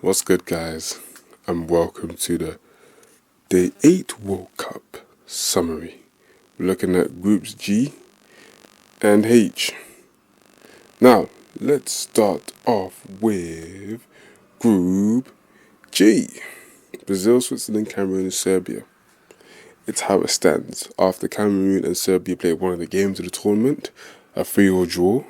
What's good, guys? And welcome to the Day 8 World Cup summary. We're looking at Groups G and H. Now, let's start off with Group G. Brazil, Switzerland, Cameroon, and Serbia. It's how it stands. After Cameroon and Serbia played one of the games of the tournament, a 3-3 draw,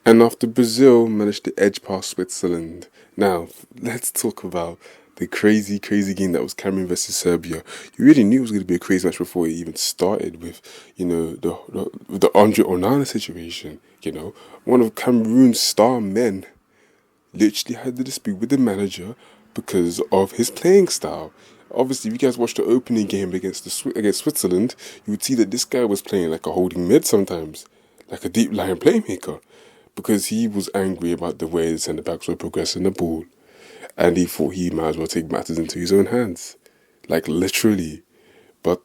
and after Brazil managed to edge past Switzerland. Now, let's talk about the crazy game that was Cameroon versus Serbia. You really knew it was going to be a crazy match before it even started with, the Andre Onana situation. One of Cameroon's star men literally had to dispute with the manager because of his playing style. Obviously, if you guys watched the opening game against Switzerland, you would see that this guy was playing like a holding mid sometimes, like a deep lying playmaker, because he was angry about the way the centre backs were progressing the ball, and he thought he might as well take matters into his own hands, like literally. But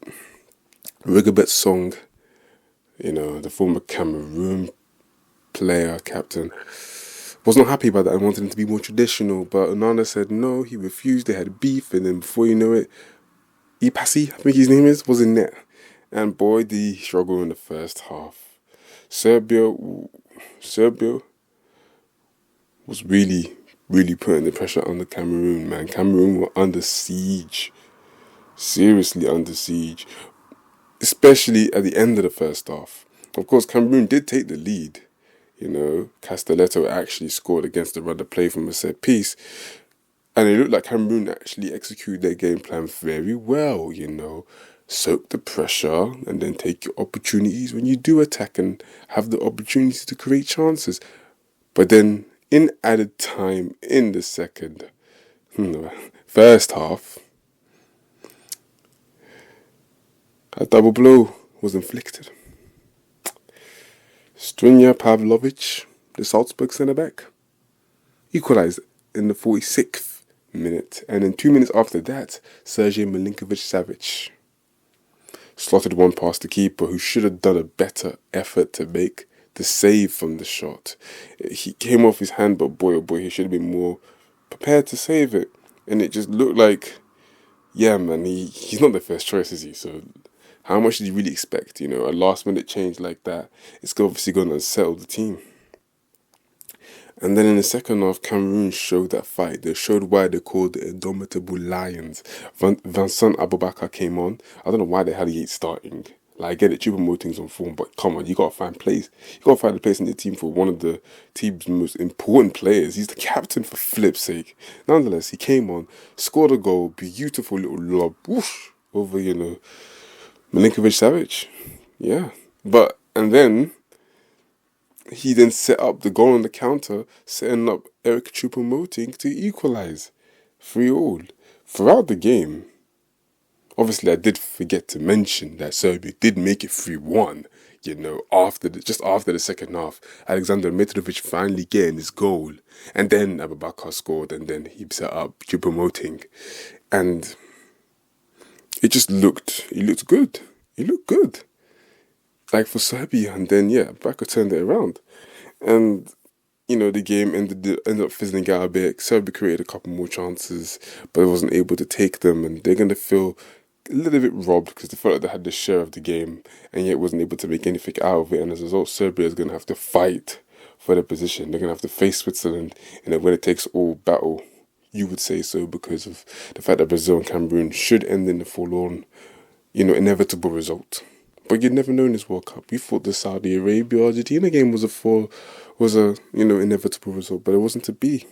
Rigobert Song, the former Cameroon player captain, was not happy about that and wanted him to be more traditional. But Onana said no, he refused. They had beef, and then before you know it, Ipasi, I think his name was in net. And boy, did he struggle in the first half. Serbia was really putting the pressure on the Cameroon, man. Cameroon were under siege. Seriously under siege. Especially at the end of the first half. Of course, Cameroon did take the lead. Castelletto actually scored against the run of play from a set piece. And it looked like Cameroon actually executed their game plan very well, Soak the pressure and then take your opportunities when you do attack and have the opportunity to create chances. But then, in added time in the first half, a double blow was inflicted. Strinja Pavlovic, the Salzburg centre-back, equalised in the 46th minute, and then 2 minutes after that, Sergej Milinkovic-Savic slotted one past the keeper, who should have done a better effort to make the save from the shot. He came off his hand, but boy, oh boy, he should have been more prepared to save it. And it just looked like, yeah, man, he's not the first choice, is he? So how much did he really expect? A last-minute change like that, it's obviously going to unsettle the team. And then in the second half, Cameroon showed that fight. They showed why they called the Indomitable Lions. Vincent Aboubakar came on. I don't know why they had Yates starting. I get it, Choupo-Moting's on form, but come on, you got to find place. You got to find a place in the team for one of the team's most important players. He's the captain, for flip's sake. Nonetheless, he came on, scored a goal, beautiful little lob, whoosh, over, Milinkovic-Savic. Yeah. And then he then set up the goal on the counter, setting up Eric Choupo-Moting to equalise 3-3. Throughout the game, obviously I did forget to mention that Serbia did make it 3-1, just after the second half. Alexander Mitrovic finally getting his goal, and then Aboubakar scored, and then he set up Choupo-Moting. And he looked good. He looked good. Like for Serbia, and then Barca turned it around, and the game ended up fizzling out a bit. Serbia created a couple more chances, but it wasn't able to take them, and they're gonna feel a little bit robbed because they felt like they had the share of the game, and yet wasn't able to make anything out of it. And as a result, Serbia is gonna have to fight for their position. They're gonna have to face Switzerland in a winner takes all battle. You would say so because of the fact that Brazil and Cameroon should end in the forlorn, inevitable result. But you'd never know in this World Cup. We thought the Saudi Arabia-Argentina game was a inevitable result, but it wasn't to be.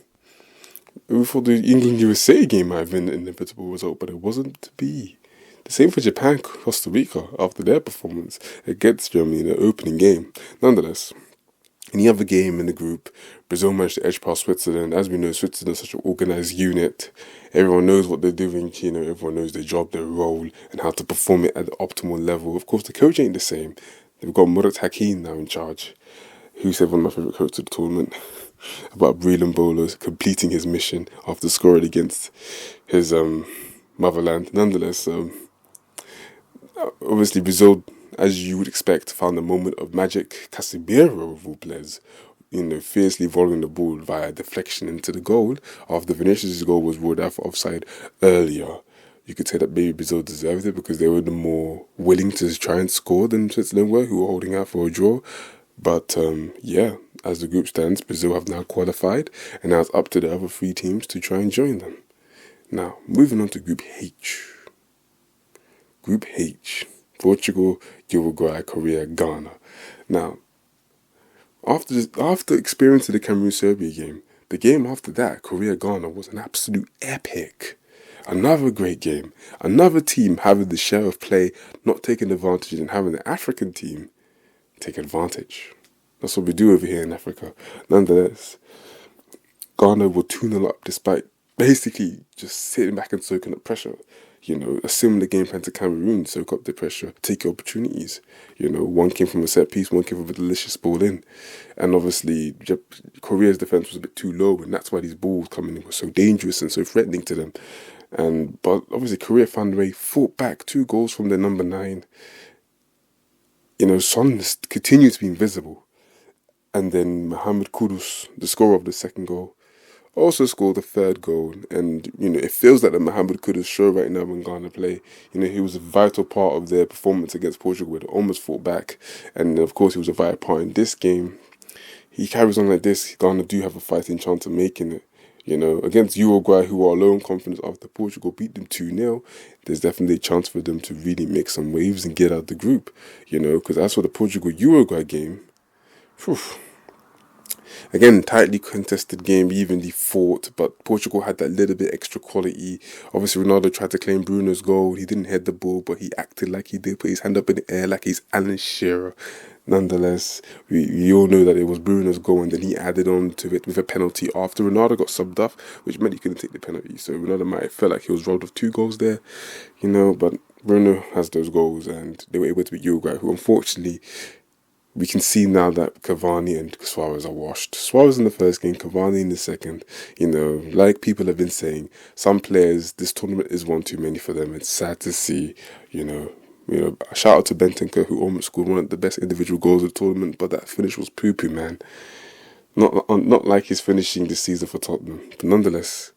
We thought the England-USA game might have been an inevitable result, but it wasn't to be. The same for Japan, Costa Rica, after their performance against Germany in the opening game. Nonetheless, in the other game in the group, Brazil managed to edge past Switzerland. As we know, Switzerland is such an organised unit. Everyone knows what they're doing, everyone knows their job, their role, and how to perform it at the optimal level. Of course, the coach ain't the same. They've got Murat Hakim now in charge, who said one of my favourite coaches of the tournament, about Breland Bolo completing his mission after scoring against his motherland. Nonetheless, obviously Brazil, as you would expect, found a moment of magic. Casemiro of all players fiercely volleying the ball via deflection into the goal after Vinicius' goal was ruled out for offside earlier. You could say that maybe Brazil deserved it because they were the more willing to try and score than Switzerland were, who were holding out for a draw. But yeah, as the group stands, Brazil have now qualified, and now it's up to the other three teams to try and join them. Now, moving on to Group H. Group H. Portugal, Uruguay, Korea, Ghana. Now, after experiencing the Cameroon-Serbia game, the game after that, Korea-Ghana, was an absolute epic. Another great game. Another team having the share of play, not taking advantage, and having the African team take advantage. That's what we do over here in Africa. Nonetheless, Ghana were 2-0 up despite basically just sitting back and soaking up pressure. A similar game plan to Cameroon, soak up the pressure, take your opportunities. One came from a set piece, one came from a delicious ball in. And obviously, Korea's defence was a bit too low, and that's why these balls coming in were so dangerous and so threatening to them. But obviously, Korea found a way, fought back 2 goals from their number 9. Son continued to be invisible. And then Mohamed Kudus, the scorer of the second goal, also scored the third goal. And, it feels like the Mohamed Kudus show right now when Ghana play. He was a vital part of their performance against Portugal, where they almost fought back. And, of course, he was a vital part in this game. He carries on like this, Ghana do have a fighting chance of making it. Against Uruguay, who are low in confidence after Portugal beat them 2-0, there's definitely a chance for them to really make some waves and get out the group. Because as for the Portugal-Uruguay game, whew, again, tightly contested game, evenly fought, but Portugal had that little bit extra quality. Obviously, Ronaldo tried to claim Bruno's goal. He didn't head the ball, but he acted like he did, put his hand up in the air like he's Alan Shearer. Nonetheless, we all know that it was Bruno's goal, and then he added on to it with a penalty after Ronaldo got subbed off, which meant he couldn't take the penalty. So Ronaldo might have felt like he was robbed of 2 goals there, but Bruno has those goals, and they were able to beat Uruguay, who unfortunately, we can see now that Cavani and Suarez are washed. Suarez in the first game, Cavani in the second. Like people have been saying, some players, this tournament is one too many for them. It's sad to see, shout out to Bentancourt, who almost scored one of the best individual goals of the tournament, but that finish was poo-poo, man. Not like he's finishing this season for Tottenham. But nonetheless,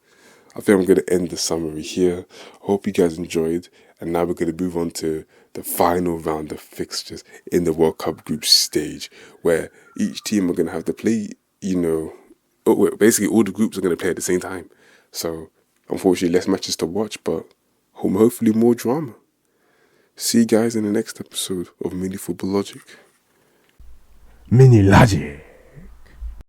I think I'm going to end the summary here. Hope you guys enjoyed. And now we're going to move on to the final round of fixtures in the World Cup group stage, where each team are going to have to play, basically all the groups are going to play at the same time. So, unfortunately, less matches to watch, but hopefully more drama. See you guys in the next episode of Mini Football Logic. Mini Logic.